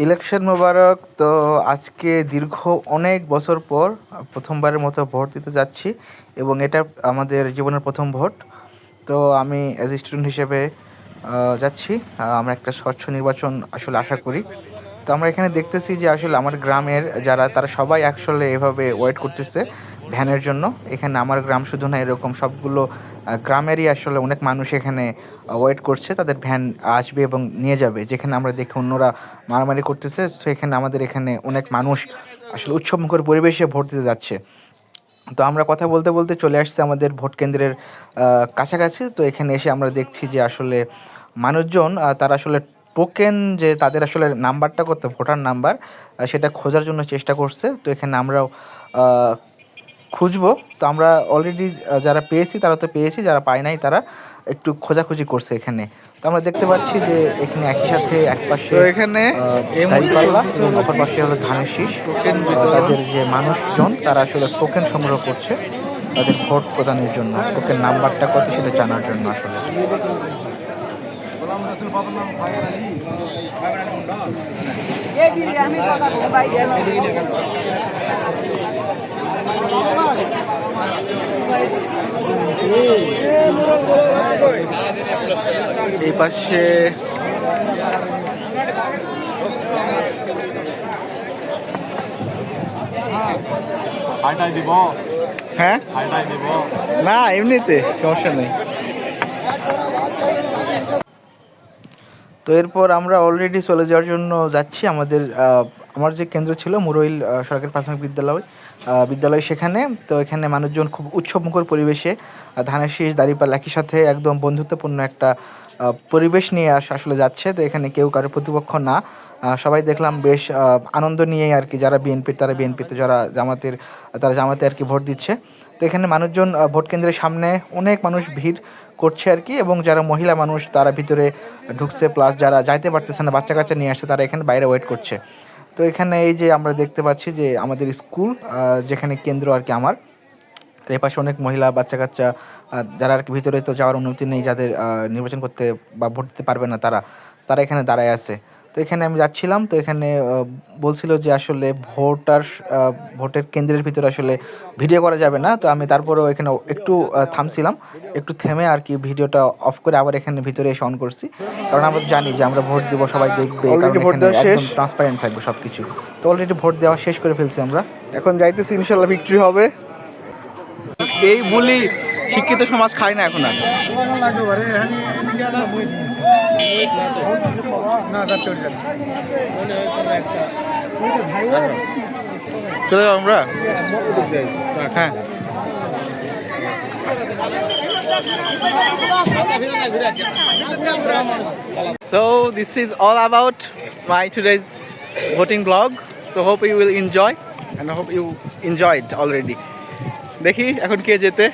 Election মোবারক। তো আজকে দীর্ঘ অনেক বছর পর প্রথমবারের মতো ভোট দিতে যাচ্ছি এবং এটা আমাদের জীবনের প্রথম ভোট। তো আমি অ্যাজ এ স্টুডেন্ট হিসেবে যাচ্ছি। আমরা একটা স্বচ্ছ নির্বাচন আসলে আশা করি। তো আমরা এখানে দেখতেছি যে আসলে আমার গ্রামের যারা তারা সবাই আসলে এভাবে ওয়েট করতেছে ভ্যানের জন্য। এখানে আমার গ্রাম শুধু না, এরকম সবগুলো গ্রামেরই আসলে অনেক মানুষ এখানে ওয়েট করছে তাদের ভ্যান আসবে এবং নিয়ে যাবে। যেখানে আমরা দেখি অন্যরা মারামারি করতেছে, সো এখানে আমাদের এখানে অনেক মানুষ আসলে উৎসবমুখর পরিবেশে ভোট দিতে যাচ্ছে। তো আমরা কথা বলতে বলতে চলে আসছি আমাদের ভোট কেন্দ্রের কাছাকাছি। তো এখানে এসে আমরা দেখছি যে আসলে মানুষজন তারা আসলে টোকেন, যে তাদের আসলে নাম্বারটা করতে ভোটার নাম্বার, সেটা খোঁজার জন্য চেষ্টা করছে। তো এখানে আমরাও আহ, খুঁজবো। তো আমরা অলরেডি যারা পেয়েছি তারা তো পেয়েছি, যারা পায় নাই তারা একটু খোঁজাখুঁজি করছে এখানে। তো আমরা দেখতে পাচ্ছি যে এখানে একই সাথে এক তো পাশে এখানে এই মুহূর্তে দাঁড়িপাল্লা চলতেছে এবং হলো অপর কি পাশে হলো ধানের শীষ। টোকেন বিতরণ। তাদের যে মানুষজন তারা আসলে টোকেন সংগ্রহ করছে তাদের ভোট প্রদানের জন্য, টোকেন নাম্বারটা কত সেটা জানার জন্য আসলে। এই পাশে হ্যাঁ, না এমনিতে সমস্যা নেই। তো এরপর আমরা অলরেডি চলে যাওয়ার জন্য যাচ্ছি আমাদের আমার যে কেন্দ্র ছিল মুরইল সরকারি প্রাথমিক বিদ্যালয় সেখানে। তো এখানে মানুষজন খুব উৎসবমুখর পরিবেশে ধানের শীষ দাঁড়িপাল্লা একই সাথে একদম বন্ধুত্বপূর্ণ একটা পরিবেশ নিয়ে আসলে যাচ্ছে। তো এখানে কেউ কারোর প্রতিপক্ষ না, সবাই দেখলাম বেশ আনন্দ নিয়েই আর কি, যারা বিএনপির তারা বিএনপিতে, যারা জামাতের তারা জামাতে আর কি ভোট দিচ্ছে। তো এখানে মানুষজন ভোট কেন্দ্রের সামনে অনেক মানুষ ভিড় করছে আর কি, এবং যারা মহিলা মানুষ তারা ভিতরে ঢুকছে, প্লাস যারা যাইতে পারতেছে না বাচ্চা কাচ্চা নিয়ে আসছে তারা এখানে বাইরে ওয়েট করছে। তো এখানে এই যে আমরা দেখতে পাচ্ছি যে আমাদের স্কুল, যেখানে কেন্দ্র আর কি আমার, এর পাশে অনেক মহিলা বাচ্চা কাচ্চা যারা আর কি ভিতরে তো যাওয়ার অনুমতি নেই, যাদের নির্বাচন করতে বা ভোট দিতে পারবে না তারা তারা এখানে দাঁড়ায় আছে। তো এখানে আমি যাচ্ছিলাম, তো এখানে বলছিল যে আসলে ভোটের কেন্দ্রের ভিতরে আসলে ভিডিও করা যাবে না। তো আমি তারপরেও এখানে একটু থামছিলাম, একটু থেমে আর কি ভিডিওটা অফ করে আবার এখানে ভিতরে এসে অন করছি। কারণ আমরা তো জানি যে আমরা ভোট দিব, সবাই দেখবে, কারণ অলরেডি ভোট এখানে দেওয়া শেষ, একদম ট্রান্সপারেন্ট থাকবে সব কিছু। তো অলরেডি ভোট দেওয়া শেষ করে ফেলছি আমরা। এখন যাইতেছি, ইনশাল্লাহ ভিক্টরি হবে। এই বুলি শিক্ষিত সমাজ খায় না এখন আর। চলে যাবো আমরা, হ্যাঁ। So this is all about my today's voting vlog. So hope you will enjoy and I hope you enjoyed already. দেখি এখন কে যেতে।